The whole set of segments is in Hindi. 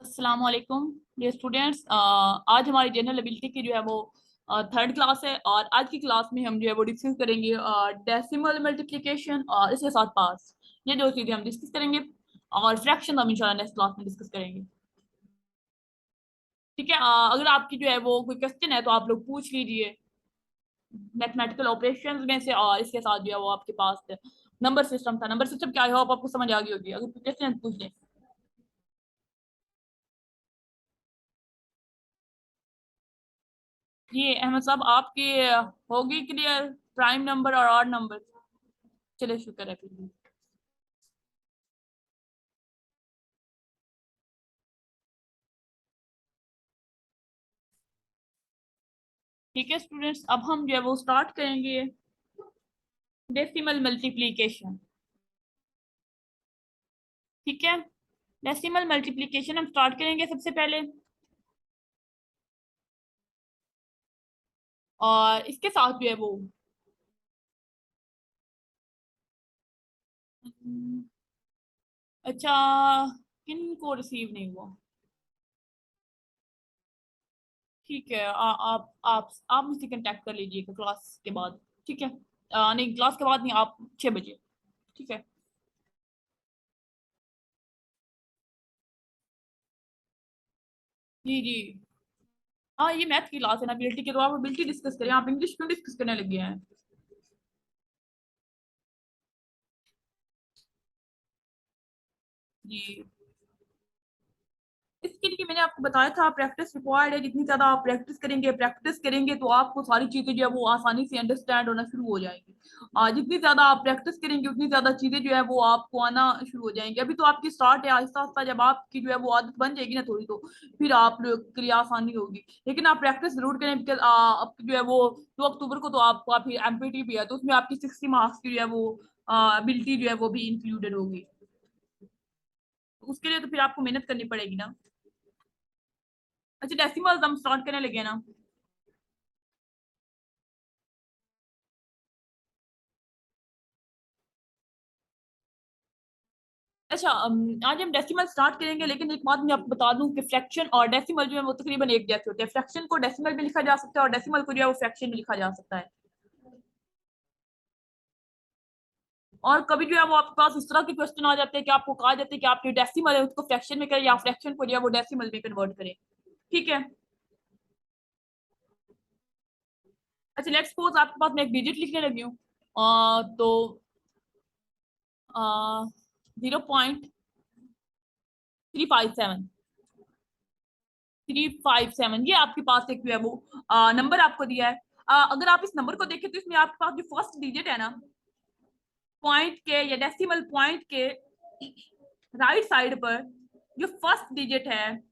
अस्सलाम वालेकुम ये स्टूडेंट्स। आज हमारी जनरल एबिलिटी की जो है वो थर्ड क्लास है और आज की क्लास में हम जो है वो डिस्कस करेंगे डेसिमल मल्टीप्लिकेशन और इसके साथ पास। ये दो चीजें हम डिस्कस करेंगे और फ्रैक्शन हम इंशाल्लाह नेक्स्ट क्लास में डिस्कस करेंगे। ठीक है। अगर आपकी जो है वो कोई क्वेश्चन है तो आप लोग पूछ लीजिए मैथमेटिकल ऑपरेशंस में से। और इसके साथ जो है वो आपके पास नंबर सिस्टम था। नंबर सिस्टम क्या है होप आपको समझ आ गई होगी। अगर कोई क्वेश्चन है तो पूछ लें। ये अहमद साहब आपके होगी क्लियर प्राइम नंबर और ऑड नंबर। चले शुक्र है फिर भी। ठीक है स्टूडेंट्स, अब हम जो है वो स्टार्ट करेंगे डेसिमल मल्टीप्लिकेशन। ठीक है, डेसिमल मल्टीप्लिकेशन हम स्टार्ट करेंगे सबसे पहले। और इसके साथ जो है वो अच्छा, किन को रिसीव नहीं हुआ? ठीक है, आप मुझसे कांटेक्ट कर लीजिएगा क्लास के बाद। ठीक है। नहीं, क्लास के बाद नहीं, आप 6 बजे। ठीक है। जी जी। हाँ, ये मैथ की क्लास है ना एबिलिटी के, तो आप एबिलिटी डिस्कस करें। आप इंग्लिश क्यों डिस्कस करने लगे हैं? जी, इसके लिए मैंने आपको बताया था प्रैक्टिस रिक्वायर्ड है। जितनी ज्यादा आप प्रैक्टिस करेंगे तो आपको सारी चीजें जो है वो आसानी से अंडरस्टैंड होना शुरू हो जाएंगी। जितनी ज्यादा आप प्रैक्टिस करेंगे उतनी ज्यादा चीजें जो है वो आपको आना शुरू हो जाएंगी। अभी तो आपकी स्टार्ट है, आहिस्ता आहिस्ता जब आपकी जो है वो आदत बन जाएगी ना थोड़ी, तो फिर आप लोग के लिए आसानी होगी। लेकिन आप प्रैक्टिस जरूर करें बिकॉज आपकी जो है वो 2 अक्टूबर को तो आपका फिर एमपीटी भी है, तो उसमें आपकी 60 मार्क्स की जो है वो एबिलिटी जो है वो भी इंक्लूडेड होगी। उसके लिए तो फिर आपको मेहनत करनी पड़ेगी ना। अच्छा, डेसिमल्स हम स्टार्ट करने लगे हैं ना। अच्छा, आज हम डेसिमल स्टार्ट करेंगे, लेकिन एक बात मैं आपको बता दूं कि फ्रैक्शन और डेसिमल जो है वो तकरीबन एक जैसे होते हैं। फ्रैक्शन को डेसिमल में लिखा जा सकता है और डेसिमल को जो है वो फ्रैक्शन में लिखा जा सकता है। और कभी जो है वो आपके पास इस तरह के क्वेश्चन आ जाते हैं कि आपको कहा जाता है कि आप जो डेसिमल है उसको फ्रैक्शन में करें या फ्रैक्शन को जो है वो डेसिमल में कन्वर्ट करें। ठीक है। अच्छा, लेट्स सपोज आपके पास मैं एक डिजिट लिखने लगी हूँ। तो 0.357, 357 ये आपके पास एक जो है वो नंबर आपको दिया है। अगर आप इस नंबर को देखें तो इसमें आपके पास जो फर्स्ट डिजिट है ना, पॉइंट के या डेसिमल पॉइंट के राइट साइड पर जो फर्स्ट डिजिट है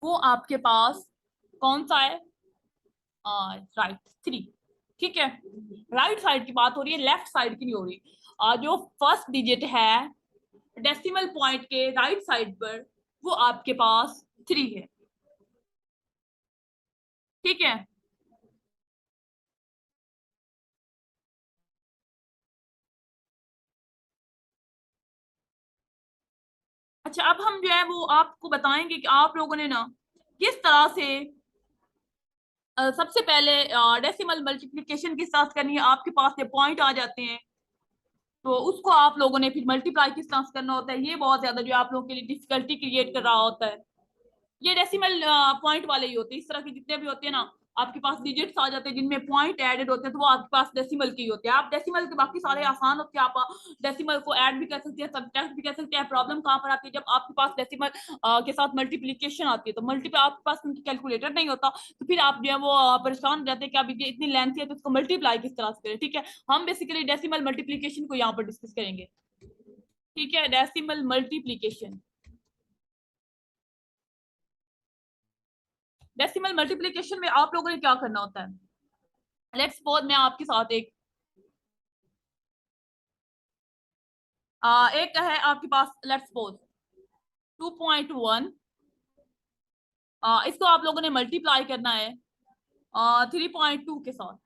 वो आपके पास कौन सा है? राइट, 3। ठीक है। राइट साइड की बात हो रही है, लेफ्ट साइड की नहीं हो रही। जो फर्स्ट डिजिट है डेसिमल पॉइंट के राइट साइड पर वो आपके पास 3 है। ठीक है। अच्छा, अब हम जो है वो आपको बताएंगे कि आप लोगों ने ना किस तरह से सबसे पहले डेसिमल मल्टीप्लिकेशन किस तरह से करनी है। आपके पास ये पॉइंट आ जाते हैं तो उसको आप लोगों ने फिर मल्टीप्लाई किस तरह से करना होता है। ये बहुत ज्यादा जो है आप लोगों के लिए डिफिकल्टी क्रिएट कर रहा होता है। ये डेसिमल पॉइंट वाले ही होते हैं। इस तरह के जितने भी होते हैं ना आपके पास डिजिट्स आ जाते हैं जिनमें पॉइंट एडेड होते हैं, तो वो आपके पास डेसिमल के ही होते हैं। आप डेसिमल के बाकी सारे आसान होते हैं। आप डेसिमल को ऐड भी कर सकते हैं, सब्ट्रैक्ट भी कर सकते हैं। प्रॉब्लम कहाँ पर आती है? जब आपके पास डेसिमल के साथ मल्टीप्लीकेशन आती है तो मल्टीप्लाई आपके पास उनकी कैलकुलेटर नहीं होता, तो फिर आप जो है वो परेशान हो जाते हैं कि अब ये इतनी लेंथी है तो उसको मल्टीप्लाई किस तरह से करें। ठीक है, हम बेसिकली डेसिमल मल्टीप्लीकेशन को यहाँ पर डिस्कस करेंगे। ठीक है, डेसिमल मल्टीप्लीकेशन। डेसिमल मल्टीप्लीकेशन में आप लोगों ने क्या करना होता है? लेट्स सपोज मैं आपके साथ एक है आपके पास, लेट्स सपोज 2.1। इसको आप लोगों ने मल्टीप्लाई करना है 3.2 के साथ।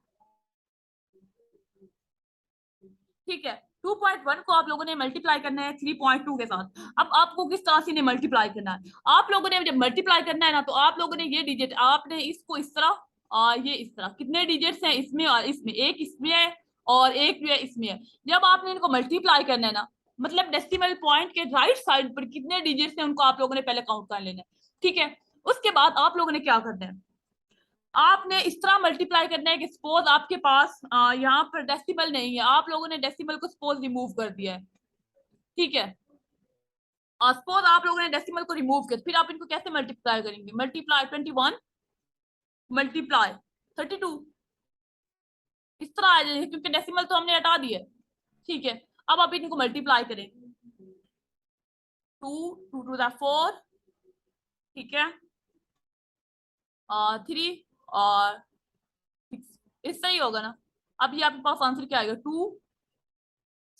ठीक है। 2.1 को आप लोगों ने मल्टीप्लाई करना है 3.2 के साथ। अब आपको किस तरह से इन्हें मल्टीप्लाई करना है, आप लोगों ने जब मल्टीप्लाई करना है ना, तो आप लोगों ने ये डिजिट आपने इसको इस तरह और ये इस तरह, कितने डिजिट्स हैं इसमें और इसमें, एक इसमें है और एक जो है इसमें है। जब आपने इनको मल्टीप्लाई करना है ना, मतलब डेसिमल पॉइंट के राइट साइड पर कितने डिजिट्स हैं उनको आप लोगों ने पहले काउंट कर लेना है। ठीक है। उसके बाद आप लोगों ने क्या करना है, आपने इस तरह मल्टीप्लाई करना है कि सपोज आपके पास यहाँ पर डेसिमल नहीं है, आप लोगों ने डेसिमल को सपोज रिमूव कर दिया है। ठीक है। सपोज आप लोगों ने डेसिमल को रिमूव किया, फिर आप इनको कैसे मल्टीप्लाई करेंगे, मल्टीप्लाई 21 मल्टीप्लाई 32, इस तरह आ जाएगा क्योंकि डेसिमल तो हमने हटा दिया है। ठीक है। अब आप इनको मल्टीप्लाई करें, 2 2 टू द 4, ठीक है, 3 और 6, इससे ही होगा ना। अब ये आपके पास आंसर क्या आएगा, 2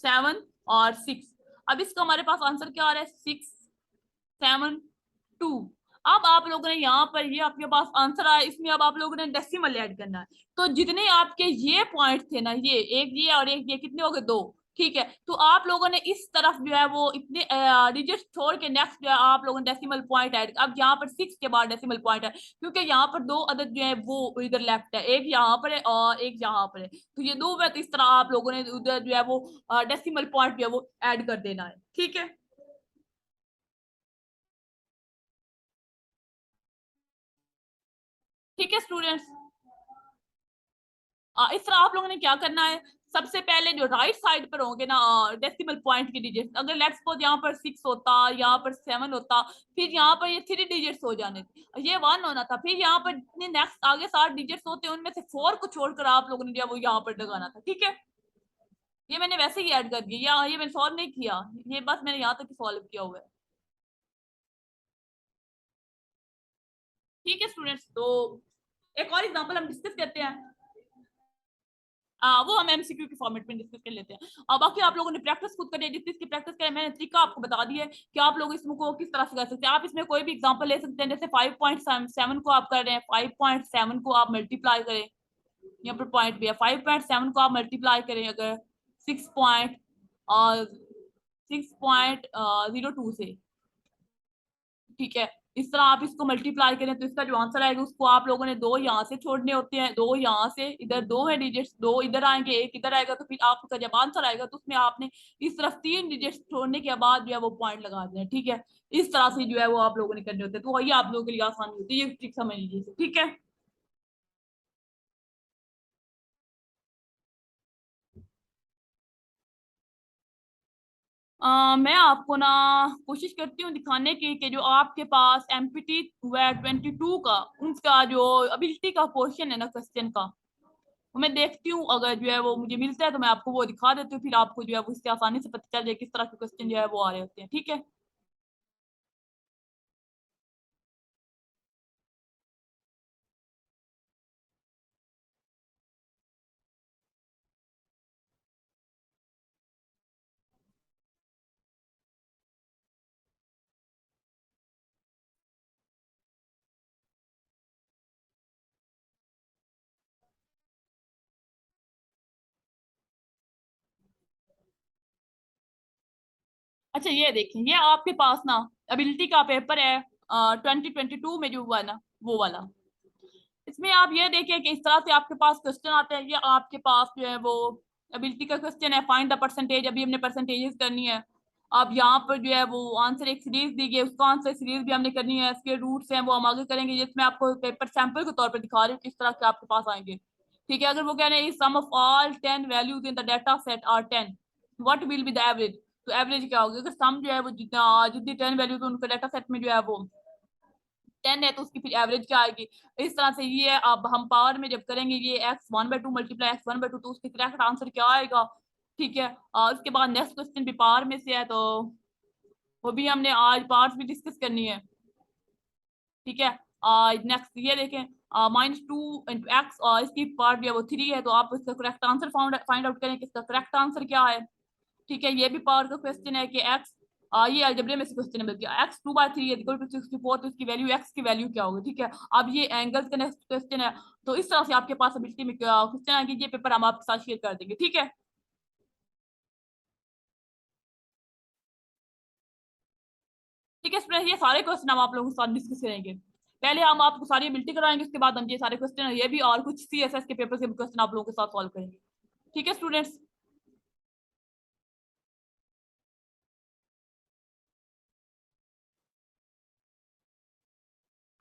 7 और 6। अब इसका हमारे पास आंसर क्या आ रहा है, 6 7 2। अब आप लोगों ने यहाँ पर ये आपके पास आंसर आया, इसमें अब आप लोगों ने डेसिमल ऐड करना है। तो जितने आपके ये पॉइंट थे ना, ये और एक ये कितने हो गए, दो। ठीक है। तो आप लोगों ने इस तरफ जो है वो इतने डिजिट छोड़ के नेक्स्ट जो है आप लोगों ने डेसिमल पॉइंट ऐड। अब यहाँ पर 6 के बाद डेसिमल पॉइंट है, क्योंकि यहाँ पर दो अदद जो है वो इधर लेफ्ट है, एक यहाँ पर है और एक यहाँ पर है, तो ये दो है, तो इस तरह आप लोगों ने उधर जो है वो डेसिमल पॉइंट जो है वो ऐड कर देना है। ठीक है। ठीक है स्टूडेंट्स, इस तरह आप लोगों ने क्या करना है, सबसे पहले जो राइट साइड पर होंगे ना डेसिमल पॉइंट के डिजिट, अगर लेट्स सपोज यहाँ पर 6 होता, यहाँ पर 7 होता, फिर यहाँ पर ये 3 डिजिट्स हो जाने थे, ये 1 होना था, फिर यहाँ पर जितने नेक्स्ट आगे 7 डिजिट्स होते हैं उनमें से 4 को छोड़कर आप लोगों ने जो है वो यहाँ पर लगाना था। ठीक है। ये मैंने वैसे ही ऐड कर दिया, ये मैंने सॉल्व नहीं किया, ये बस मैंने यहाँ तक ही सॉल्व किया हुआ है। ठीक है स्टूडेंट्स, तो एक और एग्जांपल हम डिस्कस करते हैं। वो हम एमसीक्यू के फॉर्मेट में डिस्कस कर लेते हैं। और बाकी आप लोगों ने प्रैक्टिस खुद करिए, जिस चीज की प्रैक्टिस करें, मैंने तरीका आपको बता दिया है कि आप लोग इसमें को किस तरह से कर सकते हैं। आप इसमें कोई भी एग्जांपल ले सकते हैं, जैसे 5.7 को आप कर रहे हैं, 5.7 को आप मल्टीप्लाई करें, यहाँ पर पॉइंट भी है, 5.7 को आप मल्टीप्लाई करें अगर 6.02 से। ठीक है। इस तरह आप इसको मल्टीप्लाई करें तो इसका जो आंसर आएगा उसको आप लोगों ने दो यहाँ से छोड़ने होते हैं, दो यहाँ से, इधर दो है डिजिट्स, दो इधर आएंगे एक इधर आएगा, तो फिर आपका जब आंसर आएगा तो उसमें आपने इस तरफ 3 डिजिट्स छोड़ने के बाद जो है वो पॉइंट लगा देना है। ठीक है। इस तरह से जो है वो आप लोगों ने करने होते हैं, तो वही आप लोगों के लिए आसानी होती है, ये ट्रिक समझ लीजिए। ठीक है। मैं आपको ना कोशिश करती हूँ दिखाने की कि जो आपके पास एमपीटी 22 का उसका जो अबिलिटी का पोर्शन है ना क्वेश्चन का, वो मैं देखती हूँ, अगर जो है वो मुझे मिलता है तो मैं आपको वो दिखा देती हूँ, फिर आपको जो है वो इससे आसानी से पता चल जाए किस तरह के क्वेश्चन जो है वो आ रहे होते हैं। ठीक है। अच्छा ये देखिए, ये आपके पास ना एबिलिटी का पेपर है 2022 में जो हुआ ना वो वाला। इसमें आप ये देखिए कि इस तरह से आपके पास क्वेश्चन आते हैं, ये आपके पास जो है वो एबिलिटी का क्वेश्चन है, फाइंड द परसेंटेज, अभी हमने परसेंटेजेस करनी है। अब यहाँ पर जो है वो आंसर एक सीरीज दी गई है, उसका आंसर सीरीज भी हमने करनी है, इसके रूट्स हैं वो हम आगे करेंगे, जिसमें आपको पेपर सैंपल के तौर पर दिखा रही हूँ किस तरह के आपके पास आएंगे। ठीक है। अगर वो कह रहे हैं some of all 10 values in the data set are 10, what will be the average, तो एवरेज क्या होगी, अगर सम जो है वो जितना जितनी 10 वैल्यूज उनके डाटा सेट में जो है वो 10 है तो उसकी फिर एवरेज क्या आएगी। इस तरह से ये अब हम पावर में जब करेंगे ये x1/2 मल्टीप्लाई x1/2, तो उसके करेक्ट आंसर क्या आएगा। ठीक है। उसके बाद नेक्स्ट क्वेश्चन भी पावर में से है, तो वो भी हमने आज पार्ट्स भी डिस्कस करनी है। ठीक है। नेक्स्ट ये देखें, -2 × x, और इसकी पार्ट भी है वो 3 है, तो आप इसका करेक्ट आंसर फाइंड आउट करें कि इसका करेक्ट आंसर क्या है। ठीक है। ये भी पावर का क्वेश्चन है कि एक्स, ये अलजेब्रे में से क्वेश्चन है, बल्कि x2/3 इक्वल टू 64, तो इसकी वैल्यू x की वैल्यू क्या होगी। ठीक है। अब ये एंगल्स का नेक्स्ट क्वेश्चन है, तो इस तरह से आपके पास एबिलिटी में क्वेश्चन आएंगे, ये पेपर हम आपके साथ शेयर कर देंगे। ठीक है। ठीक है स्टूडेंट, ये सारे क्वेश्चन हम आप लोगों के साथ डिस्कस करेंगे। पहले हम आपको सारी एबिलिटी कराएंगे, उसके बाद हम ये सारे क्वेश्चन ये भी और कुछ सीएसएस के पेपर के क्वेश्चन आप लोगों के साथ सॉल्व करेंगे। ठीक है स्टूडेंट्स।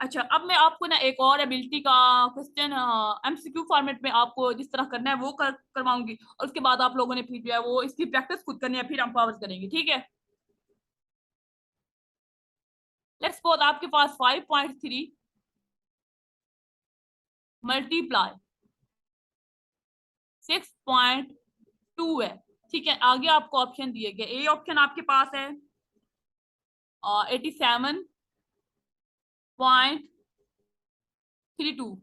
अच्छा, अब मैं आपको ना एक और एबिलिटी का क्वेश्चन एमसीक्यू फॉर्मेट में आपको जिस तरह करना है वो करवाऊंगी, और उसके बाद आप लोगों ने फिर जो है वो इसकी प्रैक्टिस खुद करनी है, फिर हम पावर्स करेंगे। ठीक है, लेट्स सपोज आपके पास 5.3 मल्टीप्लाई 6.2 है। ठीक है, आगे आपको ऑप्शन दिए गए, ए ऑप्शन आपके पास है 87.32,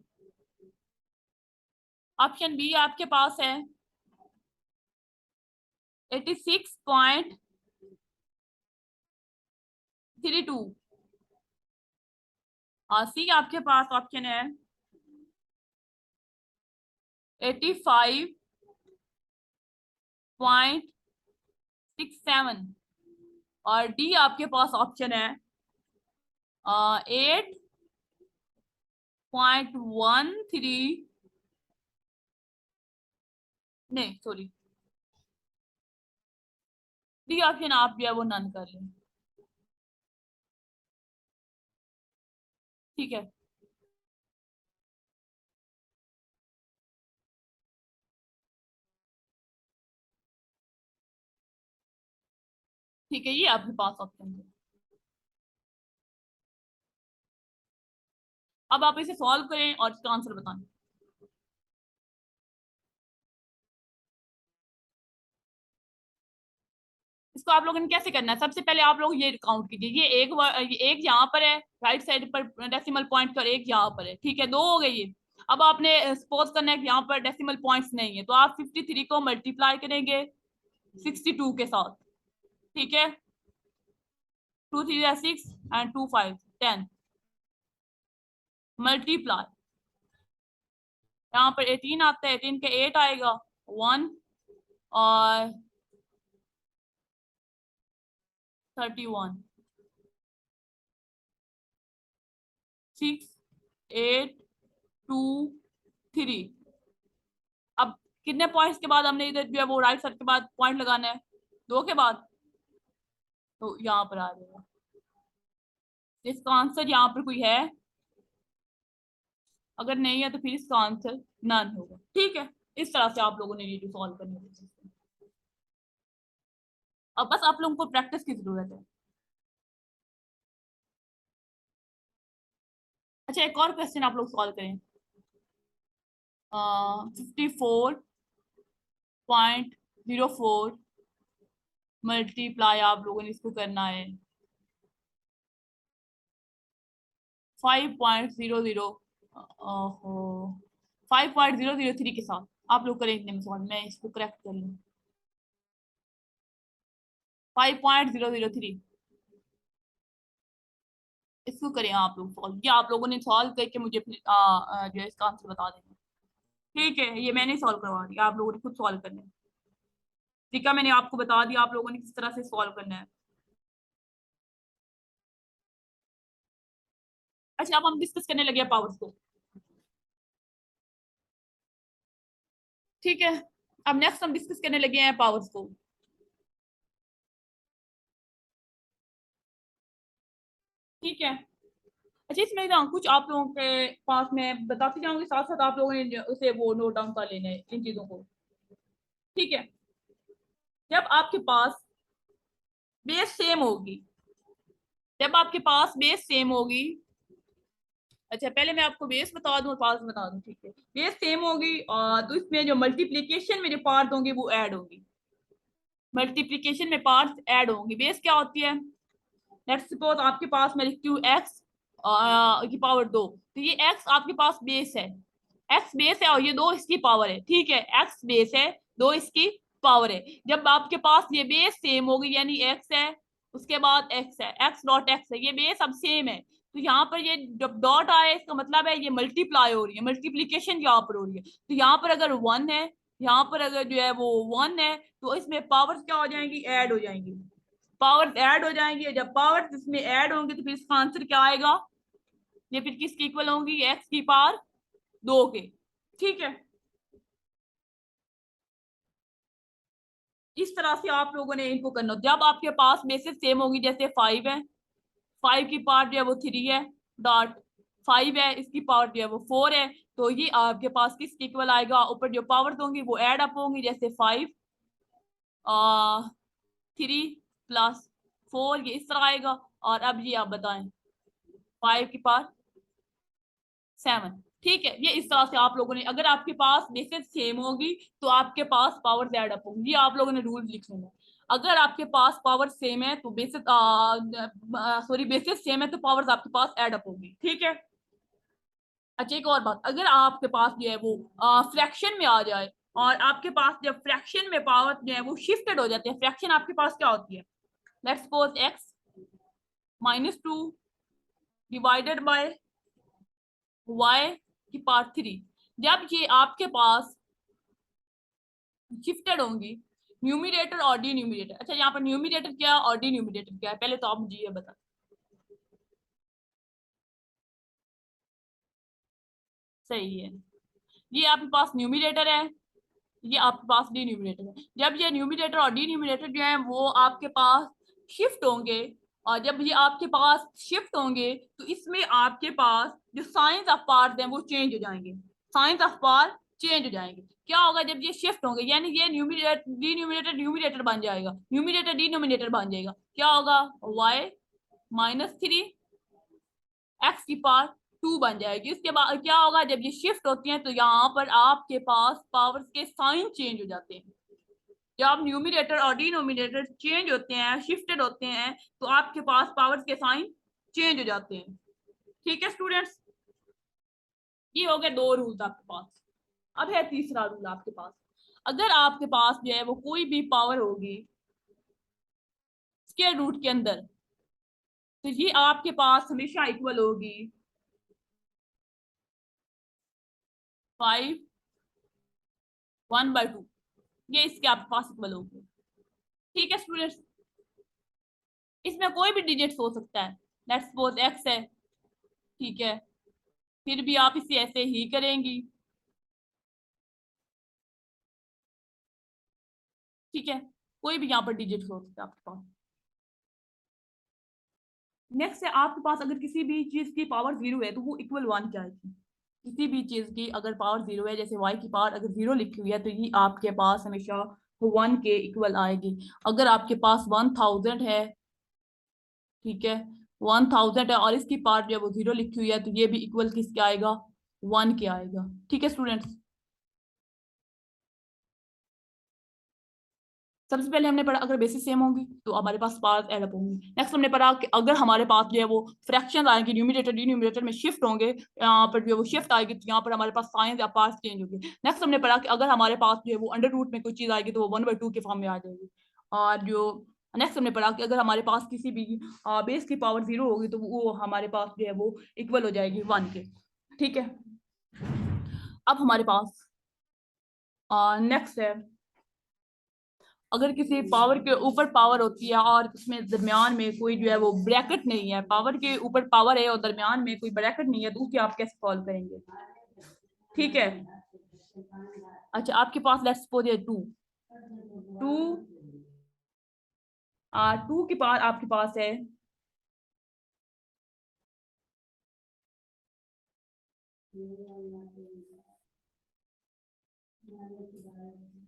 ऑप्शन बी आपके पास है 86.32, और सी आपके पास ऑप्शन है 85.67, और डी आपके पास ऑप्शन है 8.13, नहीं सॉरी, डी ऑप्शन आप जो है वो नन कर लें। ठीक है, ठीक है, ये आपके पास ऑप्शन है। अब आप इसे सॉल्व करें और इसका आंसर बताएं। इसको आप लोगों ने कैसे करना है, सबसे पहले आप लोग ये काउंट कीजिए, ये एक यहाँ पर है राइट साइड पर डेसिमल पॉइंट का, और एक यहाँ पर है। ठीक है, दो हो गई ये। अब आपने सपोज करना है कि यहाँ पर डेसिमल पॉइंट्स नहीं है, तो आप 53 को मल्टीप्लाई करेंगे 62 के साथ। ठीक है, 2 3 6 एंड 2 5 10, मल्टीप्लाई यहाँ पर 18 आता है, 18 के 8 आएगा 1, और 31, 6 8 2 3। अब कितने पॉइंट्स के बाद हमने इधर जो है वो राइट साइड के बाद पॉइंट लगाना है, दो के बाद, तो यहाँ पर आ जाएगा। इसका आंसर यहाँ पर कोई है, अगर नहीं है तो फिर इसका आंसर नन होगा। ठीक है, इस तरह से आप लोगों ने ये सॉल्व करनी है। अब बस आप लोगों को प्रैक्टिस की जरूरत है। अच्छा, एक और क्वेश्चन आप लोग सॉल्व करें। 54.04 मल्टीप्लाई आप लोगों ने इसको करना है 5.00 5.003 के साथ। आप लोग करें इतने में सॉल्व, मैं इसको करेक्ट कर लूँ। 5.003 इसको करें आप लोग सॉल्व, या आप लोगों ने सॉल्व करके मुझे जो है इसका आंसर बता देना। ठीक है, ये मैंने सॉल्व करवा दिया, आप लोगों ने खुद सॉल्व करना है। ठीक है, मैंने आपको बता दिया आप लोगों ने किस तरह से सॉल्व करना है। अच्छा, अब हम डिस्कस करने लगे पावर्स को। ठीक है, अब नेक्स्ट हम डिस्कस करने लगे हैं पावर्स को। ठीक है, अच्छा इसमें ना कुछ आप लोगों के पास में बताती जाऊंगी, साथ साथ आप लोगों ने उसे वो नोट डाउन कर लेना है इन चीजों को। ठीक है, जब आपके पास बेस सेम होगी, जब आपके पास बेस सेम होगी, अच्छा पहले मैं आपको बेस बता दूं और पास बता दूं। ठीक है, बेस सेम होगी और तो इसमें जो मल्टीप्लीकेशन में जो पार्ट होंगे वो ऐड होंगी, मल्टीप्लीकेशन में पार्ट्स ऐड होंगी। बेस क्या होती है, लेट्स सपोज आपके पास मैं लिखती हूँ एक्स की पावर 2, तो ये एक्स आपके पास बेस है, एक्स बेस है और ये 2 इसकी पावर है। ठीक है, एक्स बेस है, 2 इसकी पावर है। जब आपके पास ये बेस सेम होगी, यानी एक्स है उसके बाद एक्स है, एक्स डॉट एक्स है, ये बेस अब सेम है, तो यहाँ पर ये जब डॉट आए इसका मतलब है ये मल्टीप्लाई हो रही है, मल्टीप्लीकेशन यहाँ पर हो रही है। तो यहाँ पर अगर 1 है, यहाँ पर अगर जो है वो 1 है, तो इसमें पावर्स क्या हो जाएंगी, ऐड हो जाएंगी। पावर ऐड हो जाएंगे, जब पावर इसमें ऐड होंगे तो फिर इसका आंसर क्या आएगा, ये फिर किसकी इक्वल होंगी, एक्स की पावर 2 के। ठीक है, इस तरह से आप लोगों ने इनको करना। जब आपके पास बेसिस सेम होगी, जैसे 5 है, 5 की पावर जो है वो 3 है, डॉट 5 है, इसकी पावर जो है वो 4 है, तो ये आपके पास किसके इक्वल आएगा, ऊपर जो पावर होंगी वो ऐड अप होंगी, जैसे 5 3 प्लस 4, ये इस तरह आएगा। और अब ये आप बताएं, 5 की पावर 7। ठीक है, ये इस तरह से आप लोगों ने, अगर आपके पास बेसिस सेम होगी तो आपके पास पावर ऐड अप होंगी, ये आप लोगों ने रूल लिख लेना। अगर आपके पास पावर सेम है तो बेसिस सॉरी बेसिस सेम है तो पावर्स आपके पास ऐड अप होगी। ठीक है, अच्छा एक और बात, अगर आपके पास जो है वो फ्रैक्शन में आ जाए और आपके पास जब फ्रैक्शन में पावर जो है वो शिफ्टेड हो जाती है, फ्रैक्शन आपके पास क्या होती है, let's suppose x -2 divided by y की पावर 3, जब ये आपके पास शिफ्टेड होंगी, न्यूमिरेटर और डिन्यूमिरेटर। अच्छा, यहाँ पर न्यूमिरेटर क्या और डिन्यूमिरेटर क्या है, पहले तो आप मुझे ये बता। सही है, ये आपके पास न्यूमिरेटर है, ये आपके पास डिन्यूमिनेटर है। जब ये न्यूमिनेटर और डिन्यूमिनेटर जो है वो आपके पास शिफ्ट होंगे, और जब ये आपके पास शिफ्ट होंगे तो इसमें आपके पास जो साइंस ऑफ पार्ट हैं वो चेंज हो जाएंगे, साइंस ऑफ पार्ट चेंज हो जाएंगे। क्या होगा जब ये शिफ्ट होंगे, यानी ये न्यूमिनेटर डिन्यूमिनेटर न्यूमिनेटर बन जाएगा, न्यूमिनेटर डिनोमिनेटर बन जाएगा। क्या होगा, y-3 एक्स की पावर 2 बन जाएगी। इसके बाद क्या होगा, जब ये शिफ्ट होती हैं तो यहाँ पर आपके पास पावर्स के साइन चेंज हो जाते हैं। जब न्यूमिनेटर और डिनोमिनेटर चेंज होते हैं, शिफ्टेड होते हैं, तो आपके पास पावर्स के साइन चेंज हो जाते हैं। ठीक है स्टूडेंट्स, ये हो गए दो रूल्स आपके पास। अब है तीसरा रूल आपके पास, अगर आपके पास जो है वो कोई भी पावर होगी स्क्वायर रूट के अंदर, तो ये आपके पास हमेशा इक्वल होगी 5 1/2, ये इसके आपके पास इक्वल होगी। ठीक है स्टूडेंट्स, इसमें कोई भी डिजिट हो सकता है, लेट्स सपोज एक्स है, ठीक है, फिर भी आप इसे ऐसे ही करेंगी। ठीक है, कोई भी यहाँ पर डिजिट हो सकता है आपके पास। नेक्स्ट है, आपके पास अगर किसी भी चीज की पावर 0 है तो वो इक्वल 1 क्या आएगी, किसी भी चीज की अगर पावर 0 है, जैसे y की पावर अगर 0 लिखी हुई है तो ये आपके पास हमेशा 1 के इक्वल आएगी। अगर आपके पास 1000 है, ठीक है, 1000 है और इसकी पावर जो है वो 0 लिखी हुई है, तो ये भी इक्वल किसके आएगा, 1 के आएगा। ठीक है स्टूडेंट्स, सबसे पहले हमने पढ़ा अगर बेसिस सेम होंगी तो हमारे पास पावर्स ऐड अप होंगी। नेक्स्ट हमने पढ़ा कि अगर हमारे पास जो है वो फ्रैक्शन आएंगे, न्यूमिनेटर डिनोमिनेटर में शिफ्ट होंगे, यहाँ पर जो है वो शिफ्ट आएगी तो यहाँ पर हमारे पास साइंस या पार्ट्स चेंज होंगे। नेक्स्ट हमने पढ़ा कि अगर हमारे पास जो है वो अंडर रूट में कोई चीज आएगी तो वो 1/2 के फॉर्म में आ जाएगी। और जो नेक्स्ट हमने पढ़ा कि अगर हमारे पास किसी भी बेस की पावर 0 होगी तो वो हमारे पास जो है वो इक्वल हो जाएगी 1 के। ठीक है, अब हमारे पास नेक्स्ट है, अगर किसी पावर के ऊपर पावर होती है और उसमें दरमियान में कोई जो है वो ब्रैकेट नहीं है, पावर के ऊपर पावर है और दरमियान में कोई ब्रैकेट नहीं है, तो उसे आप कैसे सॉल्व करेंगे। ठीक है, अच्छा आपके पास लेट्स सपोज है 2 2 2 की पावर आपके पास है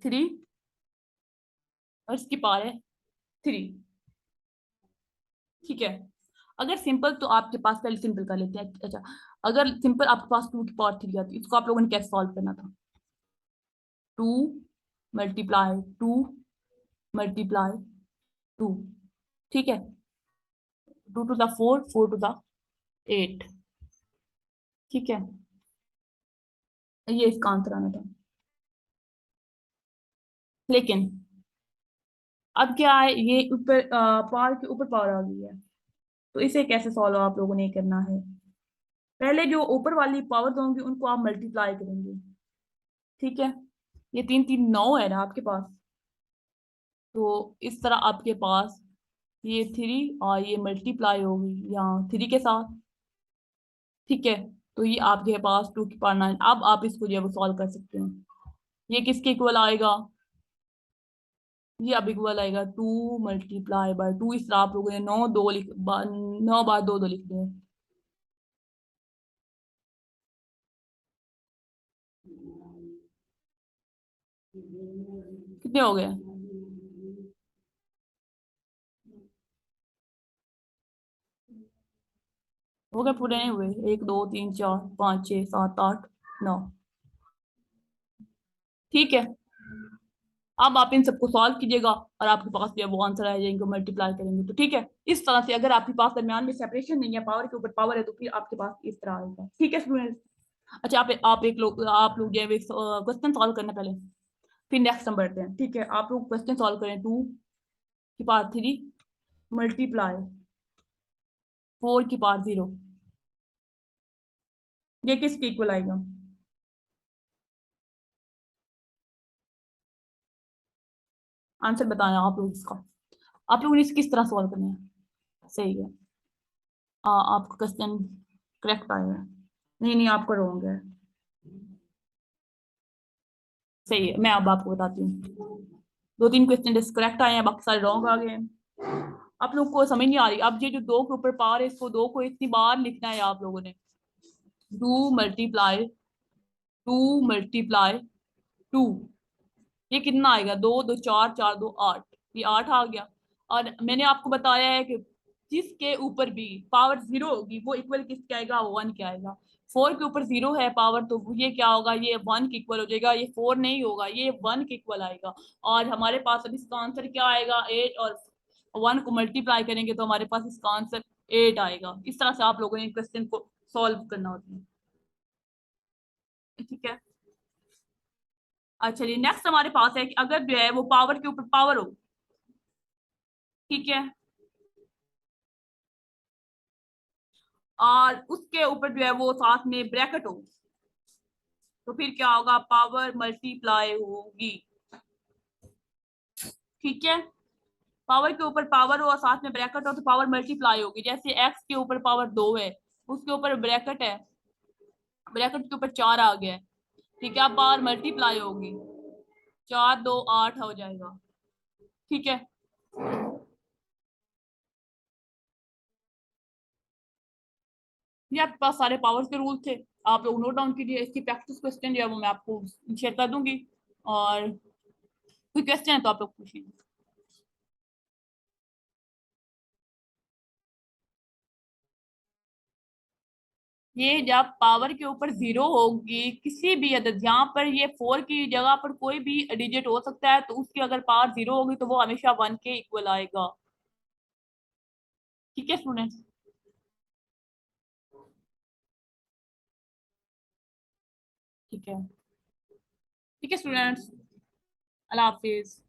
3 और इसकी पावर है 3। ठीक है, अगर सिंपल तो आपके पास, पहले सिंपल कर लेते हैं। अच्छा, अगर सिंपल आपके पास 2 की पावर 3 आती है, इसको आप लोगों ने कैसे सॉल्व करना था, 2 मल्टीप्लाई 2 मल्टीप्लाई 2। ठीक है, 2 to the 4 4 to the 8। ठीक है, ये इसका आंसर आना था। लेकिन अब क्या है, ये ऊपर पावर के ऊपर पावर आ गई है, तो इसे कैसे सॉल्व आप लोगों ने करना है, पहले जो ऊपर वाली पावर होंगी उनको आप मल्टीप्लाई करेंगे। ठीक है, ये 3 3 9 है ना आपके पास, तो इस तरह आपके पास ये 3 और ये मल्टीप्लाई होगी यहाँ 3 के साथ। ठीक है, तो ये आपके पास 2 की पावर 9। अब आप इसको जो है वो सॉल्व कर सकते हैं। ये किसके इक्वल आएगा? ये अब इक्वल आएगा 2 × 2 इस तरह आप लोगों ने 9 बार 2 2 लिख दिए। कितने हो गए? हो गए? पूरे नहीं हुए? 1 2 3 4 5 6 7 8 9। ठीक है, अब आप इन सबको सॉल्व कीजिएगा और आपके पास जो है वो आंसर आ जाएंगे, मल्टीप्लाई करेंगे तो। ठीक है, इस तरह से अगर आपके पास दरमियान में सेपरेशन नहीं है, पावर के ऊपर पावर है, तो फिर आपके पास इस तरह आएगा। ठीक है स्टूडेंट्स। अच्छा, आप लोग जो है क्वेश्चन सॉल्व करना पहले, फिर नेक्स्ट हम बढ़ते हैं। ठीक है, आप लोग क्वेश्चन सॉल्व करें। 2 की पावर 3 मल्टीप्लाई 4 की पावर 0, ये किसके इक्वल आएगा? आंसर बताएं आप लोग इसका। आप लोगों ने इसे किस तरह सॉल्व करना है? सही है। आपका क्वेश्चन करेक्ट आया है। नहीं नहीं, आपका रॉन्ग है। सही है, मैं अब आपको बताती हूँ। 2 3 क्वेश्चन करेक्ट आए हैं, बाकी सारे रॉन्ग आ गए हैं। आप लोग को समझ नहीं आ रही। अब ये जो 2 के ऊपर पावर है, इसको 2 को इतनी बार लिखना है आप लोगों ने। 2 × 2 × 2, ये कितना आएगा? 2 2 4 4 2 8, ये 8 आ गया। और मैंने आपको बताया है कि जिसके ऊपर भी पावर 0 होगी वो इक्वल किसके आएगा? 1 के आएगा। 4 के ऊपर 0 है पावर, तो ये क्या होगा? ये 1 के इक्वल हो जाएगा। ये 4 नहीं होगा, ये 1 के इक्वल आएगा। और हमारे पास अब इसका आंसर क्या आएगा? 8, और 1 को मल्टीप्लाई करेंगे तो हमारे पास इसका आंसर 8 आएगा। इस तरह से आप लोगों ने क्वेश्चन को सॉल्व करना होता है। ठीक है। अच्छा जी, नेक्स्ट हमारे पास है कि अगर जो है वो पावर के ऊपर पावर हो। ठीक है, और उसके ऊपर जो है वो साथ में ब्रैकेट हो, तो फिर क्या होगा? पावर मल्टीप्लाई होगी। ठीक है, पावर के ऊपर पावर हो और साथ में ब्रैकेट हो तो पावर मल्टीप्लाई होगी। जैसे एक्स के ऊपर पावर 2 है, उसके ऊपर ब्रैकेट है, ब्रैकेट के ऊपर 4 आ गया है। ठीक है, अब पावर मल्टीप्लाई होगी, 4 2 8 हो जाएगा। ठीक है, ये आपके पास सारे पावर्स के रूल थे, आप लोग नोट डाउन कीजिए। इसकी प्रैक्टिस क्वेश्चन जो है वो मैं आपको शेयर कर दूंगी, और कोई क्वेश्चन है तो आप लोग पूछिए। ये जब पावर के ऊपर 0 होगी किसी भी अदद, यहाँ पर ये 4 की जगह पर कोई भी डिजिट हो सकता है, तो उसकी अगर पावर 0 होगी तो वो हमेशा 1 के इक्वल आएगा। ठीक है स्टूडेंट्स। ठीक है, ठीक है स्टूडेंट्स। अल्लाह हाफिज।